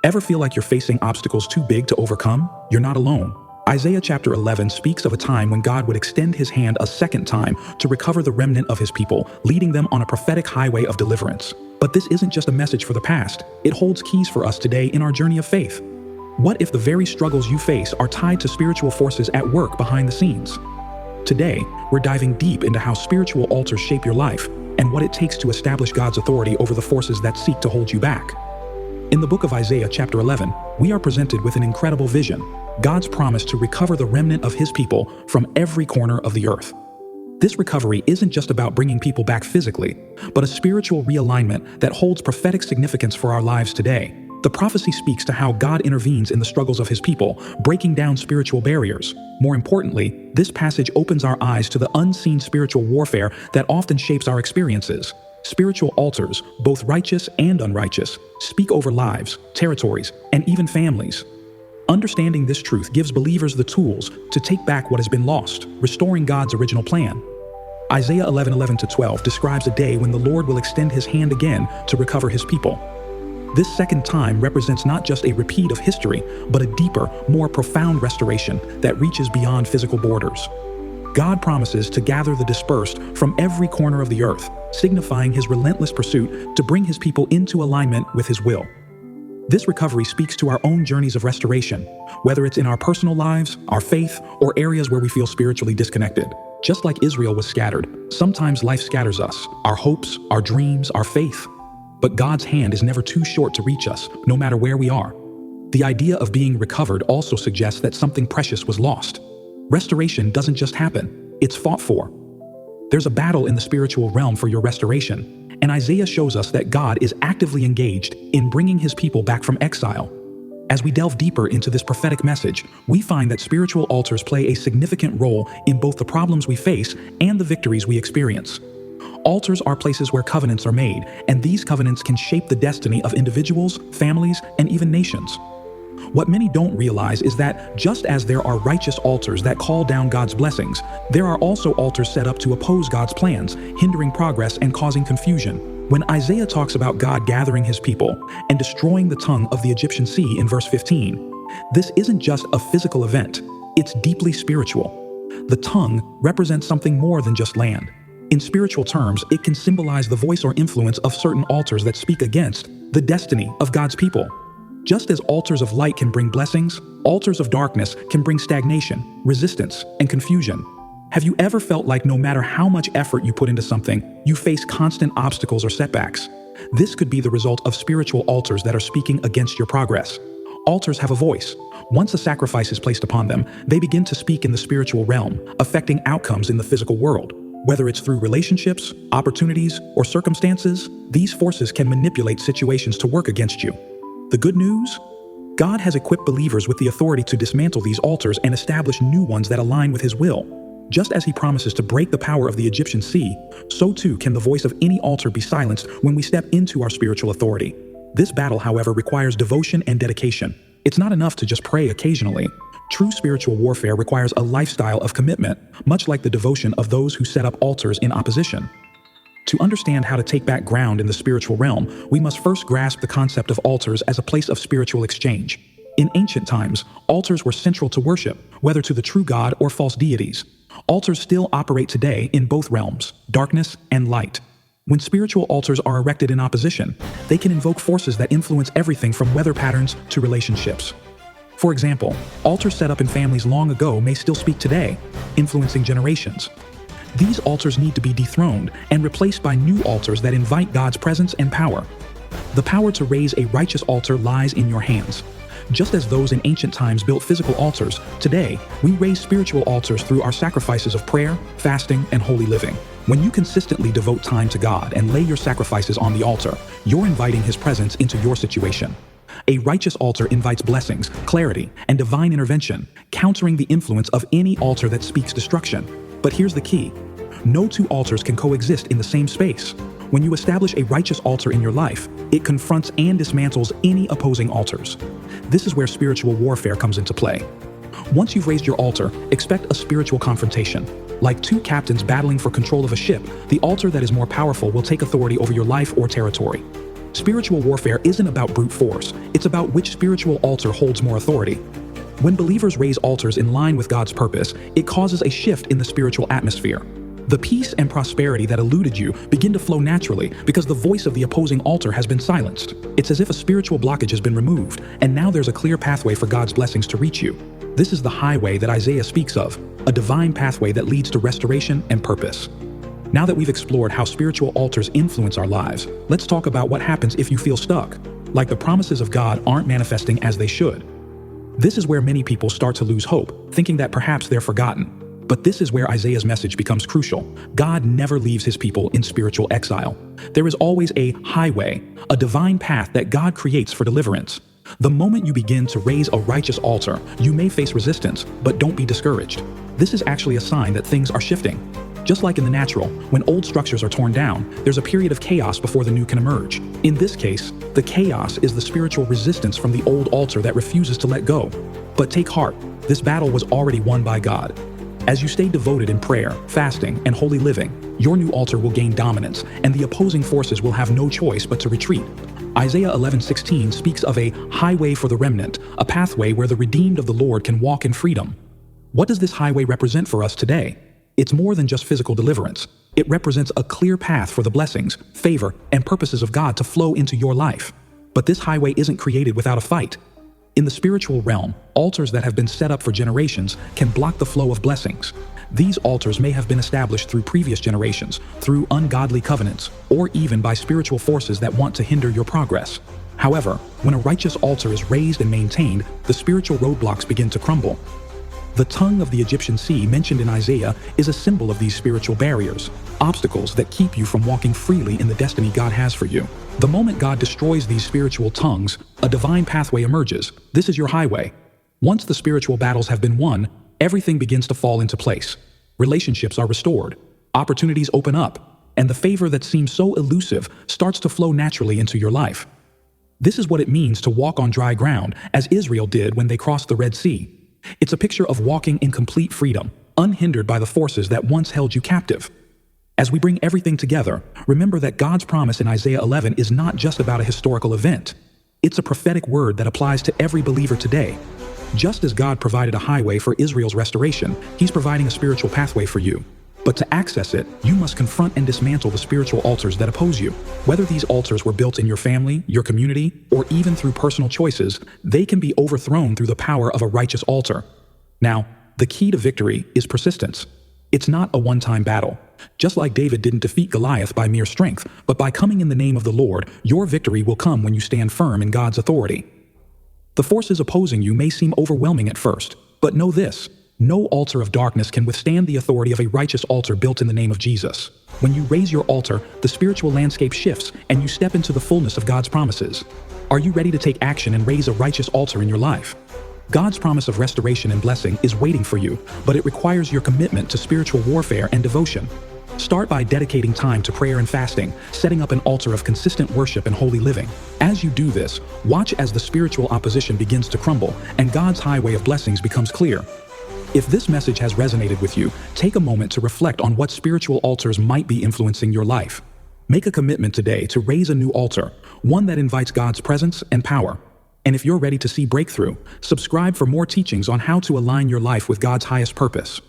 Ever feel like you're facing obstacles too big to overcome? You're not alone. Isaiah chapter 11 speaks of a time when God would extend his hand a second time to recover the remnant of his people, leading them on a prophetic highway of deliverance. But this isn't just a message for the past. It holds keys for us today in our journey of faith. What if the very struggles you face are tied to spiritual forces at work behind the scenes? Today, we're diving deep into how spiritual altars shape your life and what it takes to establish God's authority over the forces that seek to hold you back. In the book of Isaiah chapter 11, we are presented with an incredible vision: God's promise to recover the remnant of his people from every corner of the earth. This recovery isn't just about bringing people back physically, but a spiritual realignment that holds prophetic significance for our lives today. The prophecy speaks to how God intervenes in the struggles of his people, breaking down spiritual barriers. More importantly, this passage opens our eyes to the unseen spiritual warfare that often shapes our experiences. Spiritual altars, both righteous and unrighteous, speak over lives, territories, and even families. Understanding this truth gives believers the tools to take back what has been lost, restoring God's original plan. Isaiah 11:11-12 describes a day when the Lord will extend his hand again to recover his people. This second time represents not just a repeat of history, but a deeper, more profound restoration that reaches beyond physical borders. God promises to gather the dispersed from every corner of the earth, signifying his relentless pursuit to bring his people into alignment with his will. This recovery speaks to our own journeys of restoration, whether it's in our personal lives, our faith, or areas where we feel spiritually disconnected. Just like Israel was scattered, sometimes life scatters us, our hopes, our dreams, our faith. But God's hand is never too short to reach us, no matter where we are. The idea of being recovered also suggests that something precious was lost. Restoration doesn't just happen, it's fought for. There's a battle in the spiritual realm for your restoration, and Isaiah shows us that God is actively engaged in bringing his people back from exile. As we delve deeper into this prophetic message, we find that spiritual altars play a significant role in both the problems we face and the victories we experience. Altars are places where covenants are made, and these covenants can shape the destiny of individuals, families, and even nations. What many don't realize is that just as there are righteous altars that call down God's blessings, there are also altars set up to oppose God's plans, hindering progress and causing confusion. When Isaiah talks about God gathering his people and destroying the tongue of the Egyptian sea in verse 15, this isn't just a physical event, it's deeply spiritual. The tongue represents something more than just land. In spiritual terms, it can symbolize the voice or influence of certain altars that speak against the destiny of God's people. Just as altars of light can bring blessings, altars of darkness can bring stagnation, resistance, and confusion. Have you ever felt like no matter how much effort you put into something, you face constant obstacles or setbacks? This could be the result of spiritual altars that are speaking against your progress. Altars have a voice. Once a sacrifice is placed upon them, they begin to speak in the spiritual realm, affecting outcomes in the physical world. Whether it's through relationships, opportunities, or circumstances, these forces can manipulate situations to work against you. The good news? God has equipped believers with the authority to dismantle these altars and establish new ones that align with his will. Just as he promises to break the power of the Egyptian sea, so too can the voice of any altar be silenced when we step into our spiritual authority. This battle, however, requires devotion and dedication. It's not enough to just pray occasionally. True spiritual warfare requires a lifestyle of commitment, much like the devotion of those who set up altars in opposition. To understand how to take back ground in the spiritual realm, we must first grasp the concept of altars as a place of spiritual exchange. In ancient times, altars were central to worship, whether to the true God or false deities. Altars still operate today in both realms, darkness and light. When spiritual altars are erected in opposition, they can invoke forces that influence everything from weather patterns to relationships. For example, altars set up in families long ago may still speak today, influencing generations. These altars need to be dethroned and replaced by new altars that invite God's presence and power. The power to raise a righteous altar lies in your hands. Just as those in ancient times built physical altars, today we raise spiritual altars through our sacrifices of prayer, fasting, and holy living. When you consistently devote time to God and lay your sacrifices on the altar, you're inviting his presence into your situation. A righteous altar invites blessings, clarity, and divine intervention, countering the influence of any altar that speaks destruction. But here's the key. No two altars can coexist in the same space. When you establish a righteous altar in your life, it confronts and dismantles any opposing altars. This is where spiritual warfare comes into play. Once you've raised your altar, expect a spiritual confrontation. Like two captains battling for control of a ship, the altar that is more powerful will take authority over your life or territory. Spiritual warfare isn't about brute force, it's about which spiritual altar holds more authority. When believers raise altars in line with God's purpose, it causes a shift in the spiritual atmosphere. The peace and prosperity that eluded you begin to flow naturally because the voice of the opposing altar has been silenced. It's as if a spiritual blockage has been removed, and now there's a clear pathway for God's blessings to reach you. This is the highway that Isaiah speaks of, a divine pathway that leads to restoration and purpose. Now that we've explored how spiritual altars influence our lives, let's talk about what happens if you feel stuck, like the promises of God aren't manifesting as they should. This is where many people start to lose hope, thinking that perhaps they're forgotten. But this is where Isaiah's message becomes crucial. God never leaves his people in spiritual exile. There is always a highway, a divine path that God creates for deliverance. The moment you begin to raise a righteous altar, you may face resistance, but don't be discouraged. This is actually a sign that things are shifting. Just like in the natural, when old structures are torn down, there's a period of chaos before the new can emerge. In this case, the chaos is the spiritual resistance from the old altar that refuses to let go. But take heart, this battle was already won by God. As you stay devoted in prayer, fasting, and holy living, your new altar will gain dominance, and the opposing forces will have no choice but to retreat. Isaiah 11:16 speaks of a highway for the remnant, a pathway where the redeemed of the Lord can walk in freedom. What does this highway represent for us today? It's more than just physical deliverance. It represents a clear path for the blessings, favor, and purposes of God to flow into your life. But this highway isn't created without a fight. In the spiritual realm, altars that have been set up for generations can block the flow of blessings. These altars may have been established through previous generations, through ungodly covenants, or even by spiritual forces that want to hinder your progress. However, when a righteous altar is raised and maintained, the spiritual roadblocks begin to crumble. The tongue of the Egyptian sea mentioned in Isaiah is a symbol of these spiritual barriers, obstacles that keep you from walking freely in the destiny God has for you. The moment God destroys these spiritual tongues, a divine pathway emerges. This is your highway. Once the spiritual battles have been won, everything begins to fall into place. Relationships are restored, opportunities open up, and the favor that seems so elusive starts to flow naturally into your life. This is what it means to walk on dry ground, as Israel did when they crossed the Red Sea. It's a picture of walking in complete freedom, unhindered by the forces that once held you captive. As we bring everything together, remember that God's promise in Isaiah 11 is not just about a historical event. It's a prophetic word that applies to every believer today. Just as God provided a highway for Israel's restoration, He's providing a spiritual pathway for you. But to access it, you must confront and dismantle the spiritual altars that oppose you. Whether these altars were built in your family, your community, or even through personal choices, they can be overthrown through the power of a righteous altar. Now, the key to victory is persistence. It's not a one-time battle. Just like David didn't defeat Goliath by mere strength, but by coming in the name of the Lord, your victory will come when you stand firm in God's authority. The forces opposing you may seem overwhelming at first, but know this: no altar of darkness can withstand the authority of a righteous altar built in the name of Jesus. When you raise your altar, the spiritual landscape shifts and you step into the fullness of God's promises. Are you ready to take action and raise a righteous altar in your life? God's promise of restoration and blessing is waiting for you, but it requires your commitment to spiritual warfare and devotion. Start by dedicating time to prayer and fasting, setting up an altar of consistent worship and holy living. As you do this, watch as the spiritual opposition begins to crumble and God's highway of blessings becomes clear. If this message has resonated with you, take a moment to reflect on what spiritual altars might be influencing your life. Make a commitment today to raise a new altar, one that invites God's presence and power. And if you're ready to see breakthrough, subscribe for more teachings on how to align your life with God's highest purpose.